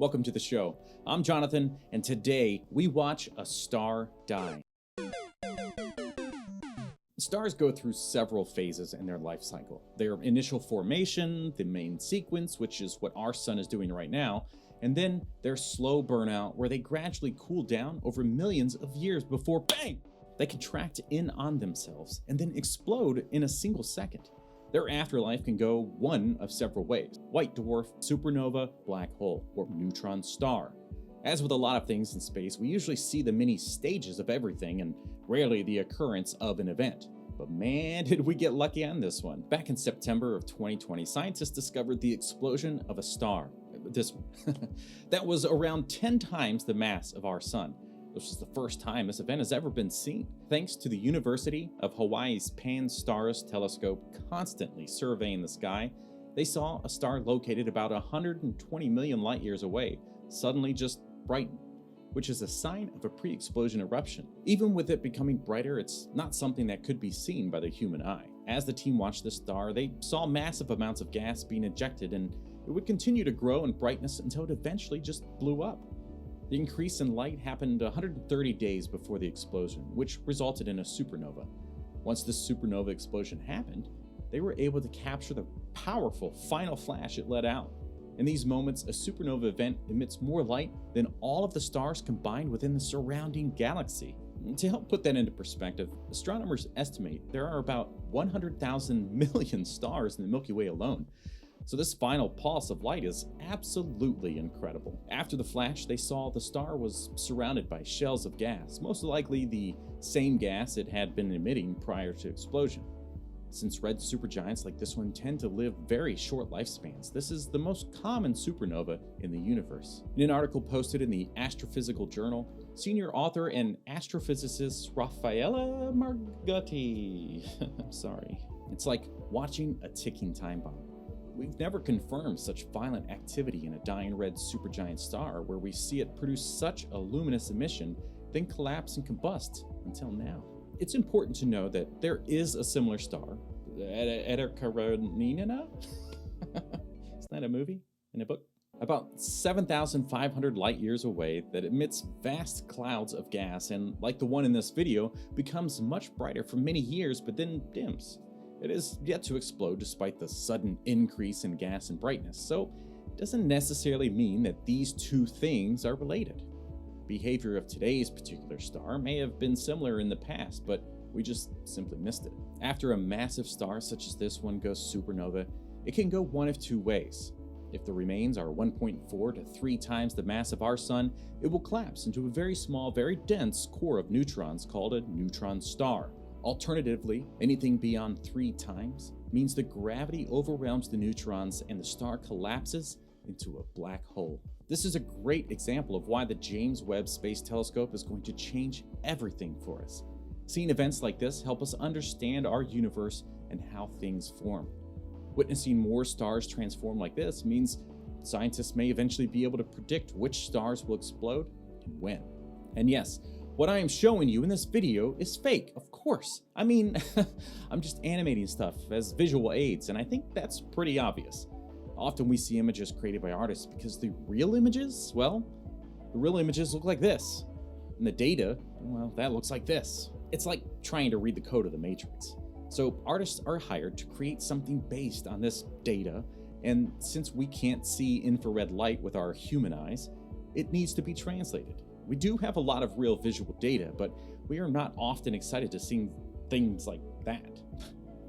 Welcome to the show. I'm Jonathan, and today we watch a star die. Stars go through several phases in their life cycle. Their initial formation, the main sequence, which is what our sun is doing right now, and then their slow burnout where they gradually cool down over millions of years before bang! They contract in on themselves and then explode in a single second. Their afterlife can go one of several ways: white dwarf, supernova, black hole, or neutron star. As with a lot of things in space, we usually see the many stages of everything and rarely the occurrence of an event. But man, did we get lucky on this one. Back in September of 2020, scientists discovered the explosion of a star, this one, that was around 10 times the mass of our sun. This is the first time this event has ever been seen. Thanks to the University of Hawaii's Pan-STARRS telescope constantly surveying the sky, they saw a star located about 120 million light years away suddenly just brighten, which is a sign of a pre-explosion eruption. Even with it becoming brighter, it's not something that could be seen by the human eye. As the team watched the star, they saw massive amounts of gas being ejected, and it would continue to grow in brightness until it eventually just blew up. The increase in light happened 130 days before the explosion, which resulted in a supernova. Once the supernova explosion happened, they were able to capture the powerful final flash it let out. In these moments, a supernova event emits more light than all of the stars combined within the surrounding galaxy. To help put that into perspective, astronomers estimate there are about 100,000 million stars in the Milky Way alone. So this final pulse of light is absolutely incredible. After the flash, they saw the star was surrounded by shells of gas, most likely the same gas it had been emitting prior to explosion. Since red supergiants like this one tend to live very short lifespans, this is the most common supernova in the universe. In an article posted in the Astrophysical Journal, senior author and astrophysicist Raffaella Margotti, I'm sorry, it's like watching a ticking time bomb. We've never confirmed such violent activity in a dying red supergiant star where we see it produce such a luminous emission, then collapse and combust until now. It's important to know that there is a similar star, Eta Karenina? Isn't that a movie in a book? About 7,500 light years away that emits vast clouds of gas and, like the one in this video, becomes much brighter for many years but then dims. It is yet to explode despite the sudden increase in gas and brightness, so it doesn't necessarily mean that these two things are related. Behavior of today's particular star may have been similar in the past, but we just simply missed it. After a massive star such as this one goes supernova, it can go one of two ways. If the remains are 1.4 to 3 times the mass of our sun, it will collapse into a very small, very dense core of neutrons called a neutron star. Alternatively, anything beyond 3 times means the gravity overwhelms the neutrons and the star collapses into a black hole. This is a great example of why the James Webb Space Telescope is going to change everything for us. Seeing events like this help us understand our universe and how things form. Witnessing more stars transform like this means scientists may eventually be able to predict which stars will explode and when. And yes, what I am showing you in this video is fake, of course. I mean, I'm just animating stuff as visual aids, and I think that's pretty obvious. Often we see images created by artists because the real images, well, the real images look like this. And the data, well, that looks like this. It's like trying to read the code of the Matrix. So artists are hired to create something based on this data, and since we can't see infrared light with our human eyes, it needs to be translated. We do have a lot of real visual data, but we are not often excited to see things like that.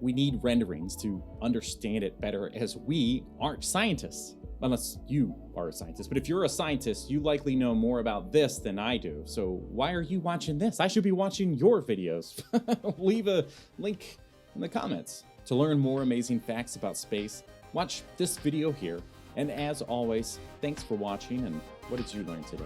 We need renderings to understand it better, as we aren't scientists. Unless you are a scientist, but if you're a scientist, you likely know more about this than I do. So why are you watching this? I should be watching your videos. Leave a link in the comments. To learn more amazing facts about space, watch this video here. And as always, thanks for watching, and what did you learn today?